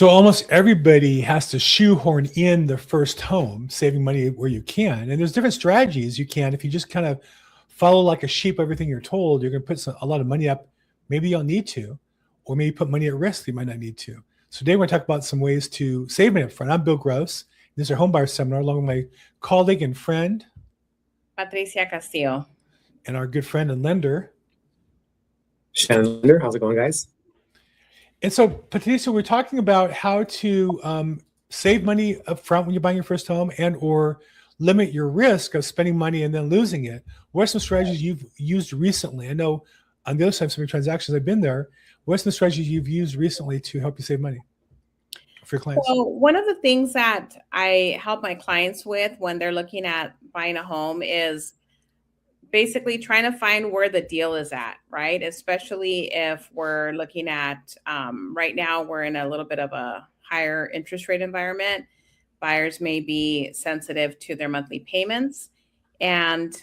So almost everybody has to shoehorn in their first home, saving money where you can. And there's different strategies you can. If you just kind of follow like a sheep everything you're told, you're going to put a lot of money up. Maybe you'll need to, or maybe put money at risk that you might not need to. So today we're going to talk about some ways to save money up front. I'm Bill Gross. This is our Homebuyer Seminar, along with my colleague and friend, Patricia Castillo. And our good friend and lender, Shannon Lender. How's it going, guys? And so, Patricia, we're talking about how to save money up front when you're buying your first home and or limit your risk of spending money and then losing it. What are some strategies you've used recently? I know on the other side of some of your transactions, I've been there. What are some strategies you've used recently to help you save money for your clients? Well, one of the things that I help my clients with when they're looking at buying a home is basically trying to find where the deal is at, right? Especially if we're looking at, right now, we're in a little bit of a higher interest rate environment. Buyers may be sensitive to their monthly payments. And,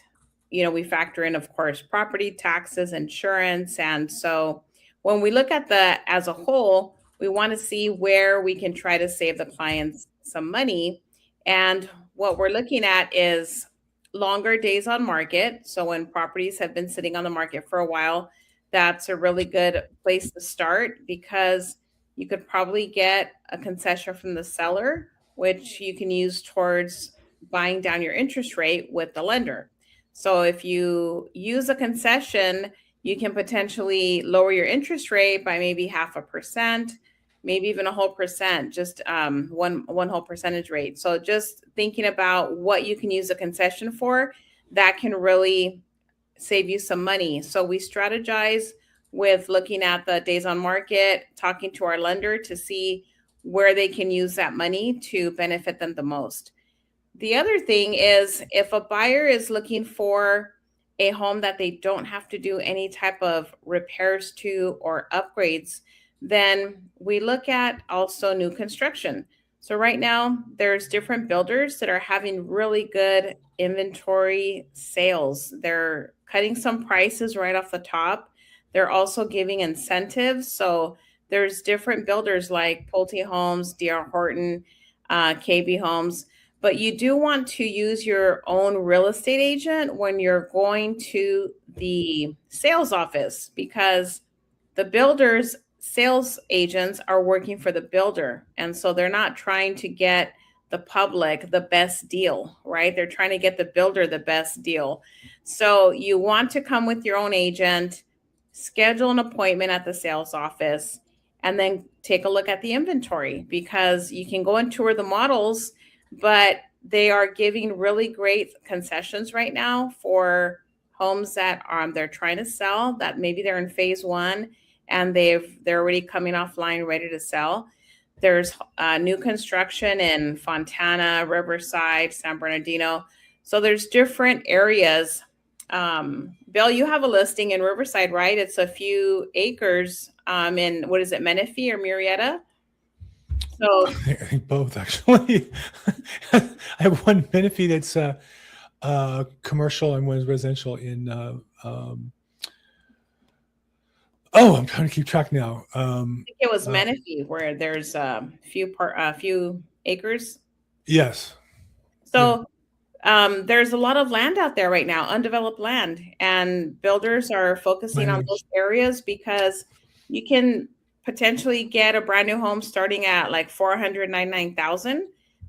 we factor in, of course, property taxes, insurance. And so when we look at as a whole, we want to see where we can try to save the clients some money. And what we're looking at is longer days on market. So when properties have been sitting on the market for a while, that's a really good place to start because you could probably get a concession from the seller, which you can use towards buying down your interest rate with the lender. So if you use a concession, you can potentially lower your interest rate by maybe 0.5%, maybe even a whole percent, just one whole percentage rate. So just thinking about what you can use a concession for, that can really save you some money. So we strategize with looking at the days on market, talking to our lender to see where they can use that money to benefit them the most. The other thing is if a buyer is looking for a home that they don't have to do any type of repairs to or upgrades, then we look at also new construction. So right now there's different builders that are having really good inventory sales. They're cutting some prices right off the top. They're also giving incentives. So there's different builders like Pulte Homes, D.R. Horton, KB Homes, but you do want to use your own real estate agent when you're going to the sales office because the builders sales agents are working for the builder. And so they're not trying to get the public the best deal, right? They're trying to get the builder the best deal. So you want to come with your own agent, schedule an appointment at the sales office, and then take a look at the inventory because you can go and tour the models, but they are giving really great concessions right now for homes that they're trying to sell, that maybe they're in phase one and they're already coming offline, ready to sell. There's new construction in Fontana, Riverside, San Bernardino. So there's different areas. Bill, you have a listing in Riverside, right? It's a few acres in, what is it, Menifee or Murrieta? So I think both, actually. I have one Menifee that's commercial and one is residential in I'm trying to keep track now. I think it was Menifee where there's a few acres. Yes. So there's a lot of land out there right now, undeveloped land, and builders are focusing on those areas because you can potentially get a brand new home starting at like $499,000.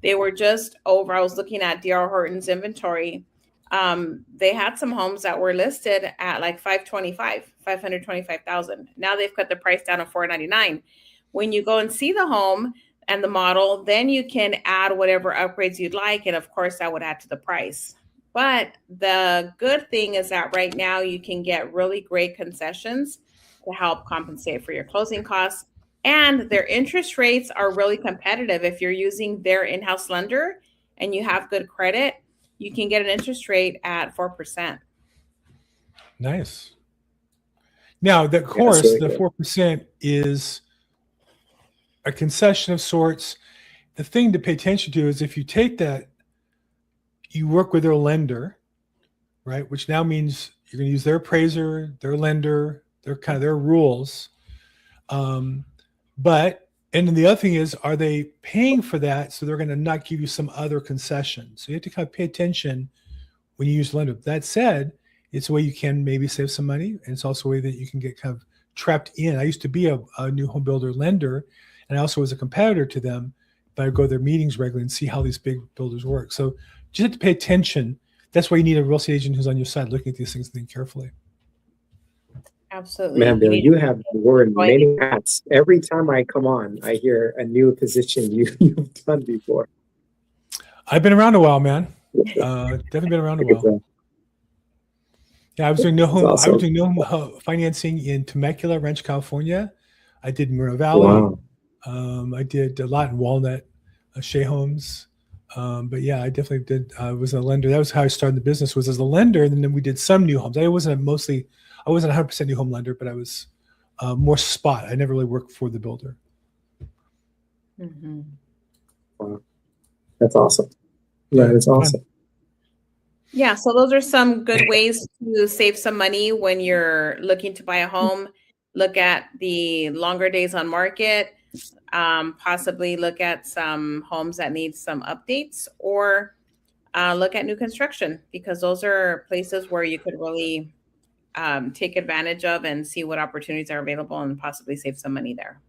They were just over. I was looking at D.R. Horton's inventory. They had some homes that were listed at like $525,000. Now they've cut the price down to $499,000. When you go and see the home and the model, then you can add whatever upgrades you'd like. And of course that would add to the price. But the good thing is that right now you can get really great concessions to help compensate for your closing costs. And their interest rates are really competitive. If you're using their in-house lender and you have good credit, you can get an interest rate at 4%. Nice. Now, of course, really the 4% is a concession of sorts. The thing to pay attention to is if you take that, you work with their lender, right? Which now means you're going to use their appraiser, their lender, their rules. But And then the other thing is, are they paying for that? So they're going to not give you some other concession. So you have to kind of pay attention when you use lender. That said, it's a way you can maybe save some money. And it's also a way that you can get kind of trapped in. I used to be a new home builder lender, and I also was a competitor to them, but I go to their meetings regularly and see how these big builders work. So just have to pay attention. That's why you need a real estate agent who's on your side looking at these things and thinking carefully. Absolutely. Man, Bill, you have worn many hats. Every time I come on, I hear a new position you've done before. I've been around a while, man. Definitely been around a while. Yeah, I was doing no home financing in Temecula, Rancho, California. I did Moreno Valley. Wow. I did a lot in Walnut, Shea Homes. But yeah, I definitely did. I was a lender. That was how I started the business, was as a lender. And then we did some new homes. I wasn't 100% new home lender, but I was more spot. I never really worked for the builder. Mm-hmm. Wow. That's awesome. That is awesome. Yeah, so those are some good ways to save some money when you're looking to buy a home. Look at the longer days on market, possibly look at some homes that need some updates, or look at new construction, because those are places where you could really take advantage of and see what opportunities are available and possibly save some money there.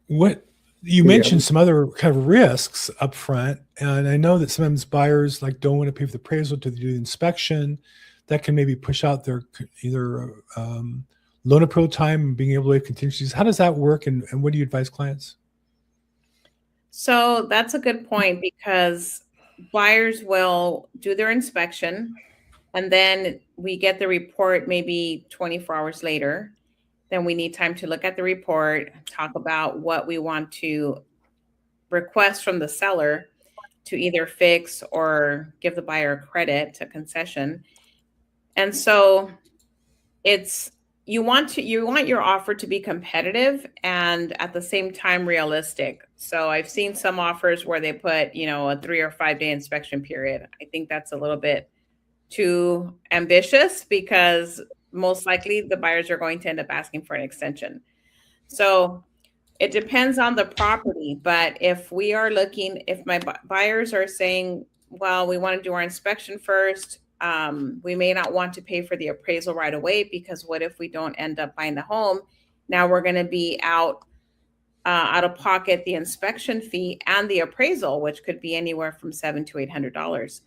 What you mentioned some other kind of risks up front, and I know that sometimes buyers don't want to pay for the appraisal to do the inspection. That can maybe push out their either loan approval time and being able to waive contingencies. How does that work, and what do you advise clients? So that's a good point, because buyers will do their inspection, and then we get the report maybe 24 hours later. Then we need time to look at the report, talk about what we want to request from the seller to either fix or give the buyer a credit, a concession. And so you want your offer to be competitive and at the same time realistic. So I've seen some offers where they put, a 3 or 5 day inspection period. I think that's a little bit too ambitious, because most likely the buyers are going to end up asking for an extension. So it depends on the property. But if my buyers are saying, well, we want to do our inspection first, we may not want to pay for the appraisal right away, because what if we don't end up buying the home? Now we're going to be out of pocket the inspection fee and the appraisal, which could be anywhere from $700 to $800.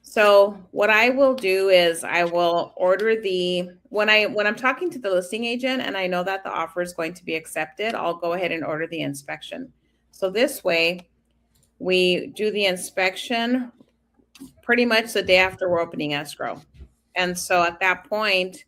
So what I will do is I will order when I'm talking to the listing agent and I know that the offer is going to be accepted, I'll go ahead and order the inspection. So this way we do the inspection pretty much the day after we're opening escrow. And so at that point,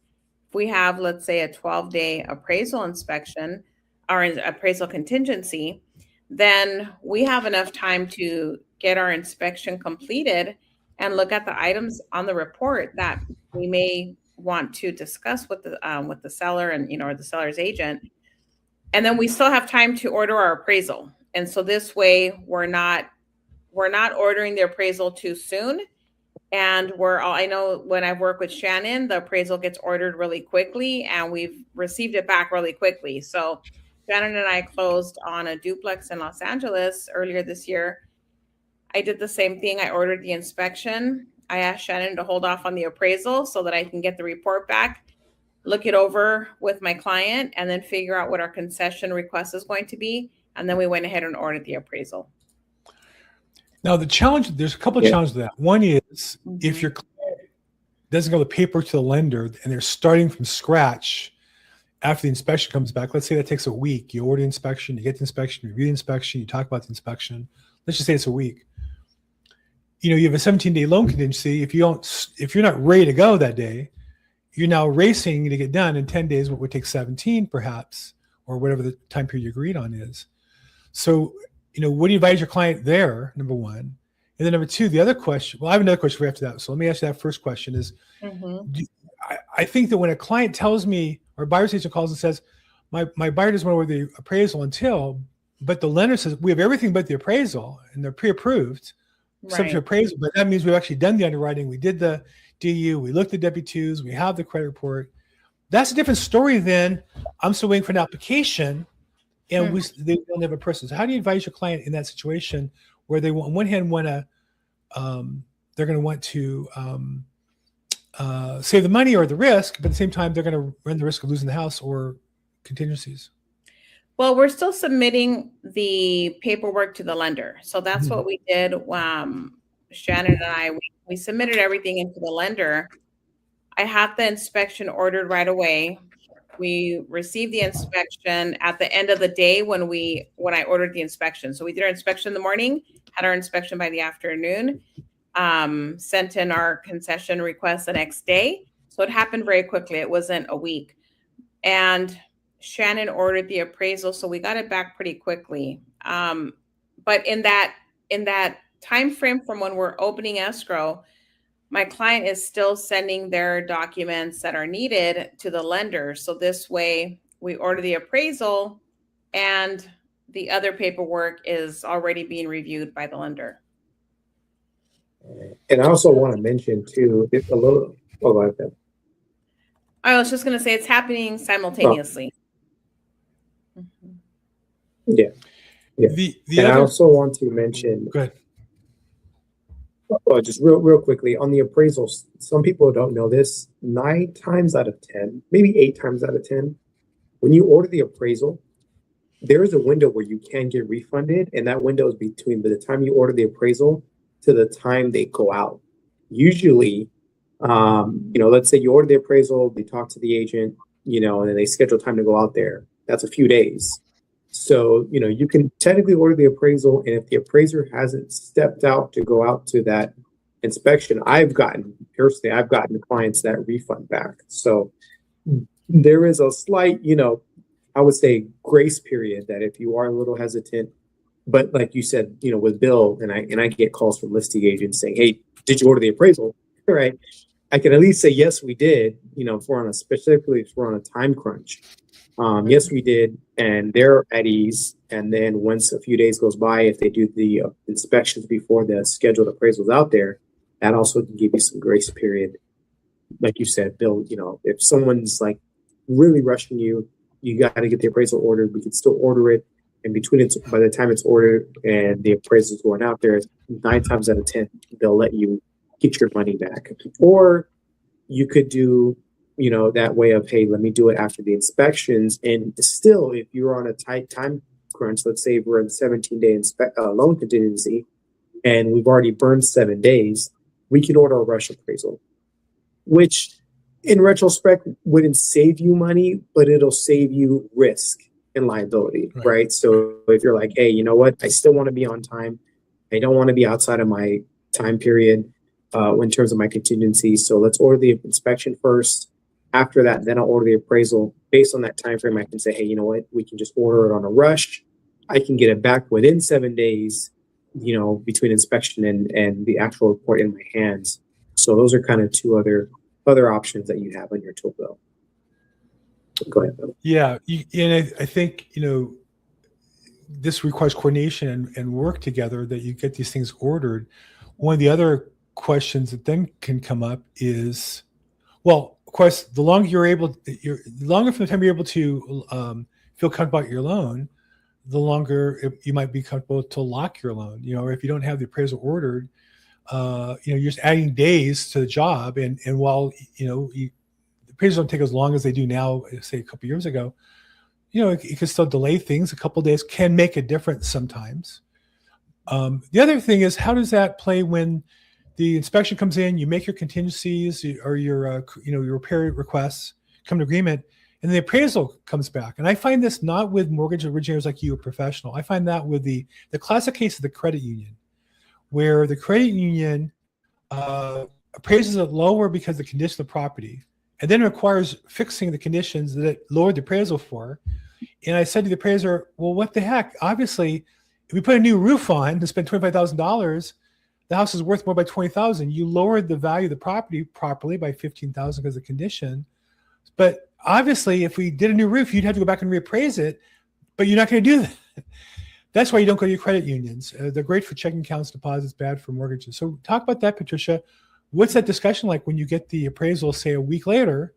if we have, let's say, a 12-day appraisal inspection or appraisal contingency, then we have enough time to get our inspection completed and look at the items on the report that we may want to discuss with the seller and or the seller's agent. And then we still have time to order our appraisal. And so this way we're not ordering the appraisal too soon. And I know when I've worked with Shannon, the appraisal gets ordered really quickly and we've received it back really quickly. So Shannon and I closed on a duplex in Los Angeles earlier this year. I did the same thing. I ordered the inspection. I asked Shannon to hold off on the appraisal so that I can get the report back, look it over with my client, and then figure out what our concession request is going to be. And then we went ahead and ordered the appraisal. Now, there's a couple of challenges to that. One is if your client doesn't go the paper to the lender and they're starting from scratch after the inspection comes back, let's say that takes a week. You order the inspection, you get the inspection, you review the inspection, you talk about the inspection. Let's just say it's a week. You have a 17-day loan contingency. If you're not ready to go that day, you're now racing to get done in 10 days, what would take 17 perhaps, or whatever the time period you agreed on is. So, what do you advise your client there, number one? And then number two, the other question, well, I have another question for you after that. So let me ask you that first question is, I think that when a client tells me, or a buyer's agent calls and says, my buyer doesn't want to order the appraisal but the lender says, we have everything but the appraisal, and they're pre-approved, subject to appraisal, but that means we've actually done the underwriting. We did the DU, we looked at W-2s, we have the credit report. That's a different story than I'm still waiting for an application. and they don't have a person. So how do you advise your client in that situation where they on one hand want to, they're going to want to save the money or the risk, but at the same time, they're going to run the risk of losing the house or contingencies? Well, we're still submitting the paperwork to the lender. So that's Mhm. what we did. Shannon and I, we submitted everything into the lender. I had the inspection ordered right away. We received the inspection at the end of the day when I ordered the inspection. So we did our inspection in the morning, had our inspection by the afternoon, sent in our concession request the next day. So it happened very quickly. It wasn't a week. And Shannon ordered the appraisal, so we got it back pretty quickly. But in that time frame from when we're opening escrow, my client is still sending their documents that are needed to the lender. So this way we order the appraisal and the other paperwork is already being reviewed by the lender. And I also want to mention too, it's a little, like that. I was just going to say it's happening simultaneously. Yeah. The And I other, also want to mention, go ahead. just real quickly on the appraisals. Some people don't know this. 9 times out of 10, maybe 8 times out of 10, when you order the appraisal, there is a window where you can get refunded, and that window is between the time you order the appraisal to the time they go out. Usually, let's say you order the appraisal, they talk to the agent, and then they schedule time to go out there. That's a few days. So, you can technically order the appraisal, and if the appraiser hasn't stepped out to go out to that inspection, I've gotten clients that refund back. So there is a slight, I would say grace period that if you are a little hesitant, but like you said, with Bill, and I get calls from listing agents saying, "Hey, did you order the appraisal?" Right. I can at least say, yes, we did, specifically if we're on a time crunch. Yes, we did. And they're at ease. And then once a few days goes by, if they do the inspections before the scheduled appraisals out there, that also can give you some grace period. Like you said, Bill, if someone's like really rushing you, you got to get the appraisal ordered. We can still order it. And by the time it's ordered and the appraisal is going out there, 9 times out of 10, they'll let you get your money back. Or you could do, that way of, hey, let me do it after the inspections. And still, if you're on a tight time crunch, let's say we're in 17-day loan contingency and we've already burned 7 days, we can order a rush appraisal, which in retrospect wouldn't save you money, but it'll save you risk and liability, right? So if you're like, hey, you know what, I still want to be on time. I don't want to be outside of my time period in terms of my contingency. So let's order the inspection first. After that, then I'll order the appraisal. Based on that time frame, I can say, hey, you know what, we can just order it on a rush. I can get it back within 7 days, between inspection and the actual report in my hands. So those are kind of 2 other options that you have on your tool belt. Go ahead, Bill. Yeah, and I think this requires coordination and work together that you get these things ordered. One of the other questions that then can come up is, well, of course, the longer from the time you're able to feel comfortable about your loan, the longer you might be comfortable to lock your loan. Or if you don't have the appraisal ordered, you're just adding days to the job, and while the appraisals don't take as long as they do now, say a couple years ago, it can still delay things. A couple of days can make a difference sometimes. The other thing is, how does that play when the inspection comes in, you make your contingencies or your repair requests, come to agreement, and the appraisal comes back. And I find this not with mortgage originators like you, a professional. I find that with the classic case of the credit union, where the credit union appraises it lower because of the condition of the property, and then requires fixing the conditions that it lowered the appraisal for. And I said to the appraiser, well, what the heck? Obviously, if we put a new roof on to spend $25,000, the house is worth more by $20,000. You lowered the value of the property properly by $15,000 because of condition. But obviously, if we did a new roof, you'd have to go back and reappraise it, but you're not going to do that. That's why you don't go to your credit unions. They're great for checking accounts, deposits, bad for mortgages. So talk about that, Patricia. What's that discussion like when you get the appraisal, say a week later,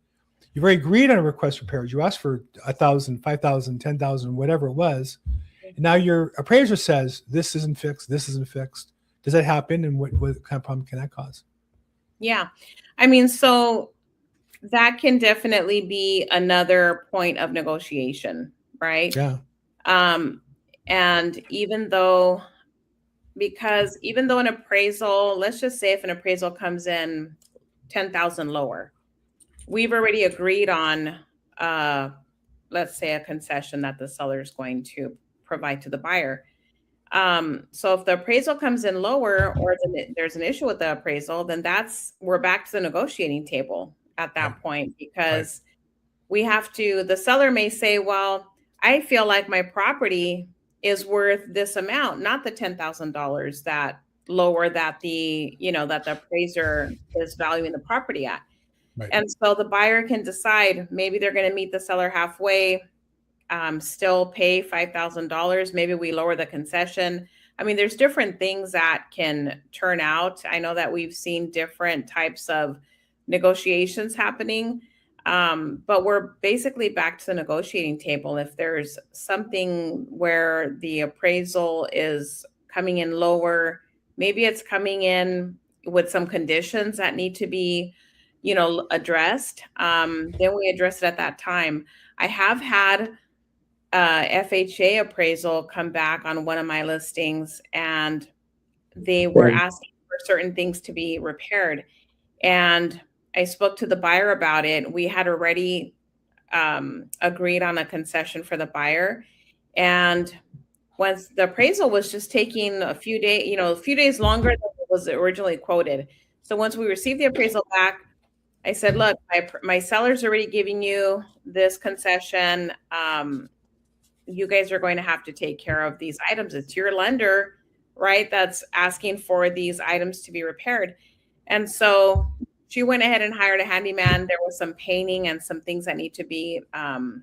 You've already agreed on a request for repairs. You asked for 1,000, 5,000, 10,000, whatever it was. And now your appraiser says, this isn't fixed. This isn't fixed. Does that happen? And what kind of problem can that cause? Yeah. I mean, so that can definitely be another point of negotiation, right? Yeah. And because even though an appraisal, let's just say if an appraisal comes in 10,000 lower, we've already agreed on, let's say, a concession that the seller is going to provide to the buyer. So if the appraisal comes in lower, or there's an issue with the appraisal, then we're back to the negotiating table at that point, because we have to, the seller may say, well, I feel like my property is worth this amount, not the $10,000 that lower that the appraiser is valuing the property at. Right. And so the buyer can decide, maybe they're going to meet the seller halfway, still pay $5,000. Maybe we lower the concession. I mean, there's different things that can turn out. I know that we've seen different types of negotiations happening, but we're basically back to the negotiating table. If there's something where the appraisal is coming in lower, maybe it's coming in with some conditions that need to be, addressed, then we address it at that time. I have had FHA appraisal come back on one of my listings, and they were asking for certain things to be repaired. And I spoke to the buyer about it. We had already agreed on a concession for the buyer. And once the appraisal was just taking a few days longer than it was originally quoted. So once we received the appraisal back, I said, look, my seller's already giving you this concession. You guys are going to have to take care of these items. It's your lender, right, that's asking for these items to be repaired. And so she went ahead and hired a handyman. There was some painting and some things that need to be done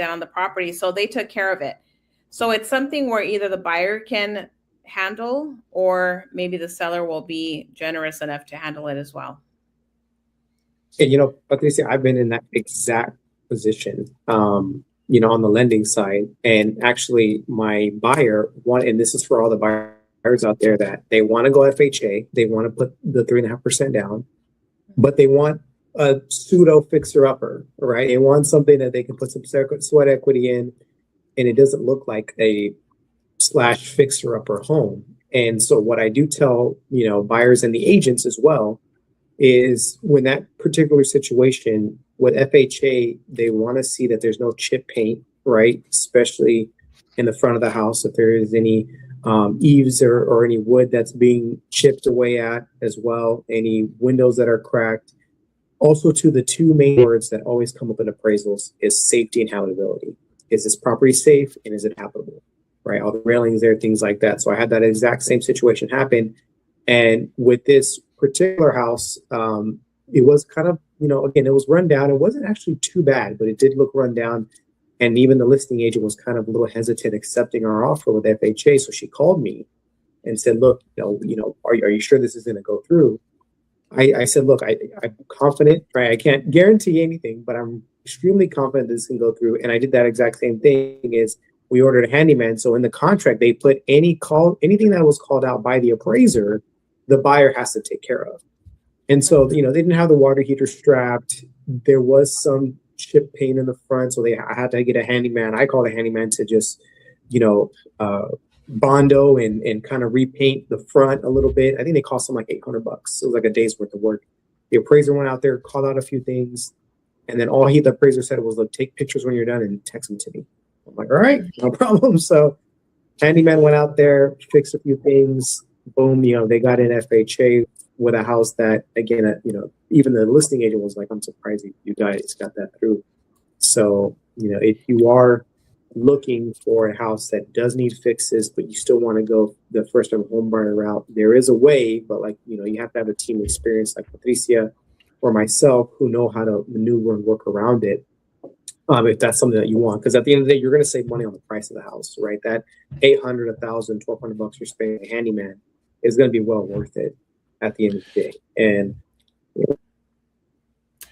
on the property. So they took care of it. So it's something where either the buyer can handle, or maybe the seller will be generous enough to handle it as well. And, Patricia, I've been in that exact position, on the lending side. And actually my buyer and this is for all the buyers out there, that they want to go FHA. They want to put the 3.5% down, but they want a pseudo fixer upper, right? They want something that they can put some sweat equity in, and it doesn't look like a / fixer upper home. And so what I do tell, buyers and the agents as well, is when that particular situation with FHA, they want to see that there's no chip paint, right? Especially in the front of the house, if there is any eaves or any wood that's being chipped away at as well, any windows that are cracked. Also, to the two main words that always come up in appraisals is safety and habitability. Is this property safe, and is it habitable, right? All the railings there, things like that. So I had that exact same situation happen. And with this particular house, it was kind of, again, it was run down. It wasn't actually too bad, but it did look run down. And even the listing agent was kind of a little hesitant accepting our offer with FHA. So she called me and said, look, are you sure this is going to go through? I said, look, I'm confident, right? I can't guarantee anything, but I'm extremely confident this can go through. And I did that exact same thing. Is we ordered a handyman. So in the contract, they put anything that was called out by the appraiser, the buyer has to take care of. And so, they didn't have the water heater strapped. There was some chip paint in the front. So I had to get a handyman. I called a handyman to just, bondo and kind of repaint the front a little bit. I think they cost them like $800. It was like a day's worth of work. The appraiser went out there, called out a few things. And then the appraiser said was, look, take pictures when you're done and text them to me. I'm like, all right, no problem. So handyman went out there, fixed a few things. Boom, they got in FHA with a house that, again, even the listing agent was like, I'm surprised you guys got that through. So, if you are looking for a house that does need fixes, but you still want to go the first time home buyer route, there is a way, but you have to have a team experience like Patricia or myself who know how to maneuver and work around it. If that's something that you want, because at the end of the day, you're going to save money on the price of the house, right? That $800, $1,000, $1,200 you're spending a handyman is going to be well worth it at the end of the day. And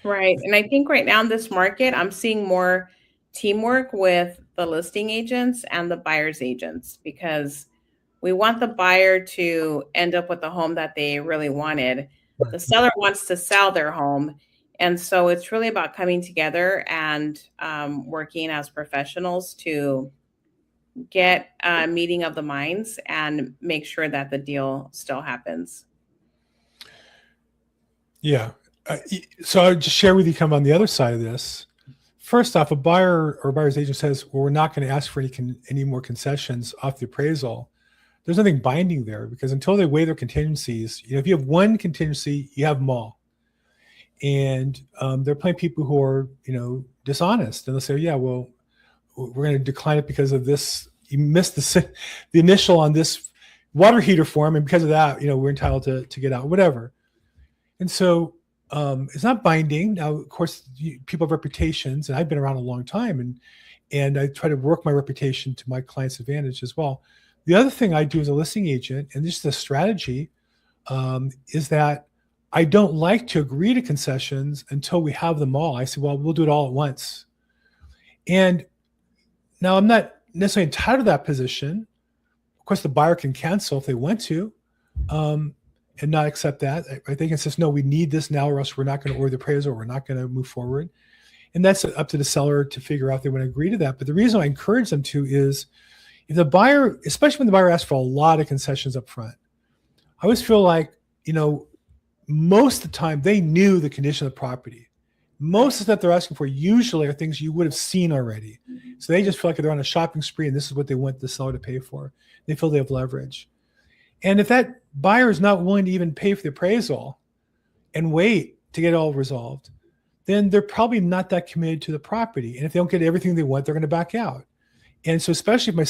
Right. And I think right now in this market, I'm seeing more teamwork with the listing agents and the buyer's agents because we want the buyer to end up with the home that they really wanted. The seller wants to sell their home. And so it's really about coming together and working as professionals to get a meeting of the minds and make sure that the deal still happens. Yeah. So I'll just share with you come on the other side of this. First off, a buyer or buyer's agent says, well, we're not going to ask for any more concessions off the appraisal. There's nothing binding there because until they weigh their contingencies, if you have one contingency, you have them all. And there are plenty of people who are, dishonest, and they'll say, yeah, well, we're going to decline it because of this. You missed the initial on this water heater form, and because of that, we're entitled to get out, whatever. And so it's not binding. Now, of course, people have reputations, and I've been around a long time, and I try to work my reputation to my client's advantage as well. The other thing I do as a listing agent, and this is a strategy, is that I don't like to agree to concessions until we have them all. I say, well, we'll do it all at once. And now I'm not necessarily entitled to that position. Of course, the buyer can cancel if they want to. And not accept that. I think it says, no, we need this now or else we're not going to order the appraisal, we're not going to move forward. And that's up to the seller to figure out if they want to agree to that. But the reason I encourage them to is if the buyer, especially when the buyer asks for a lot of concessions up front, I always feel like, most of the time they knew the condition of the property. Most of the stuff they're asking for usually are things you would have seen already. So they just feel like they're on a shopping spree and this is what they want the seller to pay for. They feel they have leverage. And if that buyer is not willing to even pay for the appraisal and wait to get it all resolved, then they're probably not that committed to the property. And if they don't get everything they want, they're going to back out. And so especially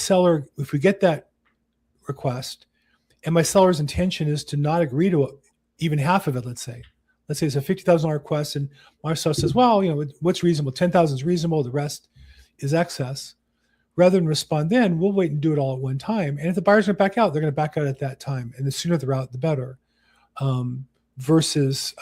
if we get that request and my seller's intention is to not agree to even half of it, let's say it's a $50,000 request and my seller says, well, what's reasonable? 10,000 is reasonable. The rest is excess. Rather than respond then, we'll wait and do it all at one time. And if the buyer's going to back out, they're going to back out at that time. And the sooner they're out, the better. Versus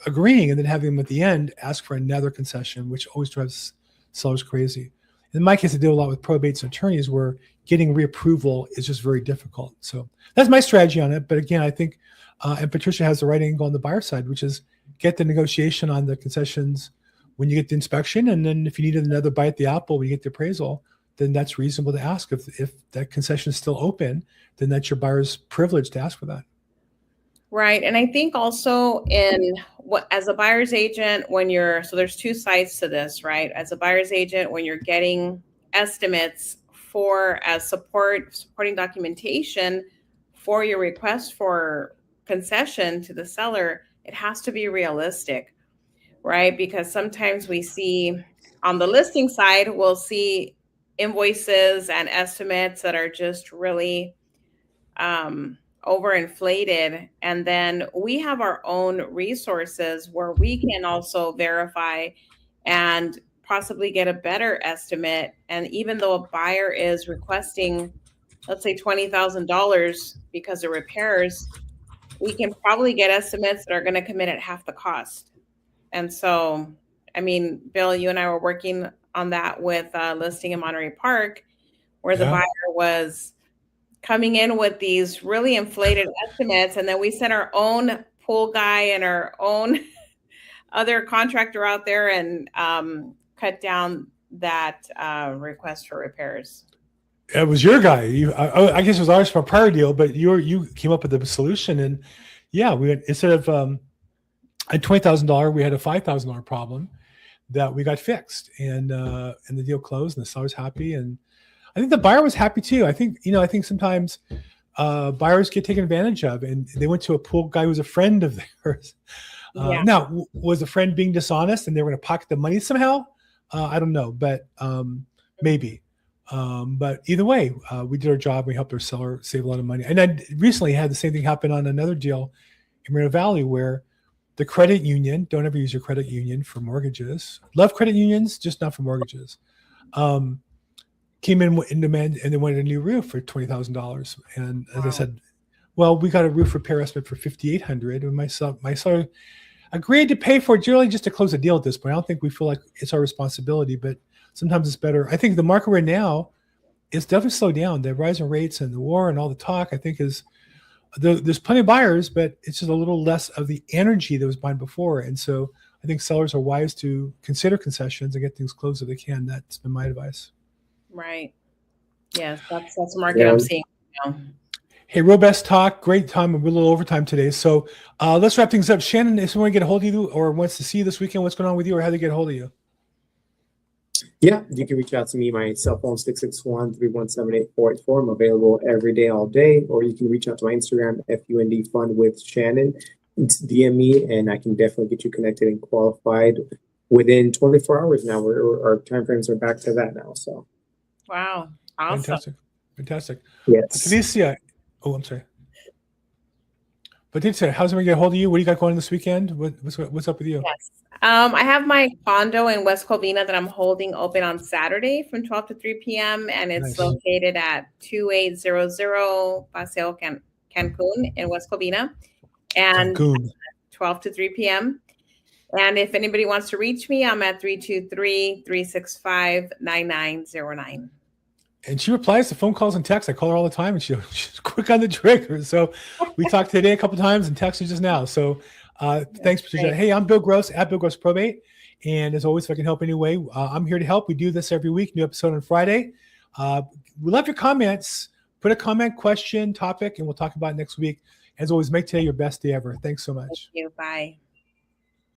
agreeing and then having them at the end ask for another concession, which always drives sellers crazy. In my case, I deal a lot with probates and attorneys where getting reapproval is just very difficult. So that's my strategy on it. But again, I think, and Patricia has the right angle on the buyer side, which is get the negotiation on the concessions when you get the inspection. And then if you need another bite at the apple when you get the appraisal, then that's reasonable to ask. If that concession is still open, then that's your buyer's privilege to ask for that. Right. And I think also as a buyer's agent, so there's two sides to this, right? As a buyer's agent, when you're getting estimates as supporting documentation for your request for concession to the seller, it has to be realistic, right? Because sometimes we see on the listing side, we'll see invoices and estimates that are just really overinflated. And then we have our own resources where we can also verify and possibly get a better estimate. And even though a buyer is requesting, let's say $20,000 because of repairs, we can probably get estimates that are going to come in at half the cost. And so, Bill, you and I were working on that with listing in Monterey Park, where the buyer was coming in with these really inflated estimates. And then we sent our own pool guy and our own other contractor out there and cut down that request for repairs. It was your guy. I guess it was ours for a prior deal, but you came up with the solution. And yeah, we had, instead of at $20,000, we had a $5,000 problem that we got fixed, and the deal closed, and the seller's happy, and I think the buyer was happy too. I think sometimes buyers get taken advantage of, and they went to a pool guy who was a friend of theirs. Now, was the friend being dishonest, and they were going to pocket the money somehow? I don't know, but maybe. But either way, we did our job. We helped our seller save a lot of money. And I recently had the same thing happen on another deal in Moreno Valley where the credit union, don't ever use your credit union for mortgages. Love credit unions, just not for mortgages. Came in demand and they wanted a new roof for $20,000. And as I said, well, we got a roof repair estimate for $5,800. And my seller, agreed to pay for it generally just to close a deal at this point. I don't think we feel like it's our responsibility, but sometimes it's better. I think the market right now is definitely slowed down. The rising rates and the war and all the talk, I think, is there's plenty of buyers, but it's just a little less of the energy that was buying before. And so I think sellers are wise to consider concessions and get things closed if they can. That's been my advice. Right. Yes, that's the market Yeah. I'm seeing now. Hey, real best talk. Great time. We're a little overtime today. So let's wrap things up. Shannon, if someone get a hold of you or wants to see you this weekend, what's going on with you or how they get a hold of you? Yeah, you can reach out to me. My cell phone 661-317-8484. I'm available every day, all day. Or you can reach out to my Instagram, FUND Fund with Shannon. It's DM me, and I can definitely get you connected and qualified within 24 hours now. Our timeframes are back to that now. So, Wow. Awesome. Fantastic. Fantastic. yes. Patricia, I'm sorry. Patricia, how's everyone get a hold of you? What do you got going on this weekend? What's up with you? Yes. I have my condo in West Covina that I'm holding open on Saturday from 12 to 3 p.m. And it's Nice. located at 2800 Paseo Cancun in West Covina. And Cancun. 12 to 3 p.m. And if anybody wants to reach me, I'm at 323-365-9909. And she replies to phone calls and texts. I call her all the time, and she's quick on the trigger. So we talked today a couple times and texted just now. So thanks, Patricia. Great. Hey, I'm Bill Gross at Bill Gross Probate. And as always, if I can help anyway, I'm here to help. We do this every week, new episode on Friday. We love your comments. Put a comment, question, topic, and we'll talk about it next week. As always, make today your best day ever. Thanks so much. Thank you. Bye.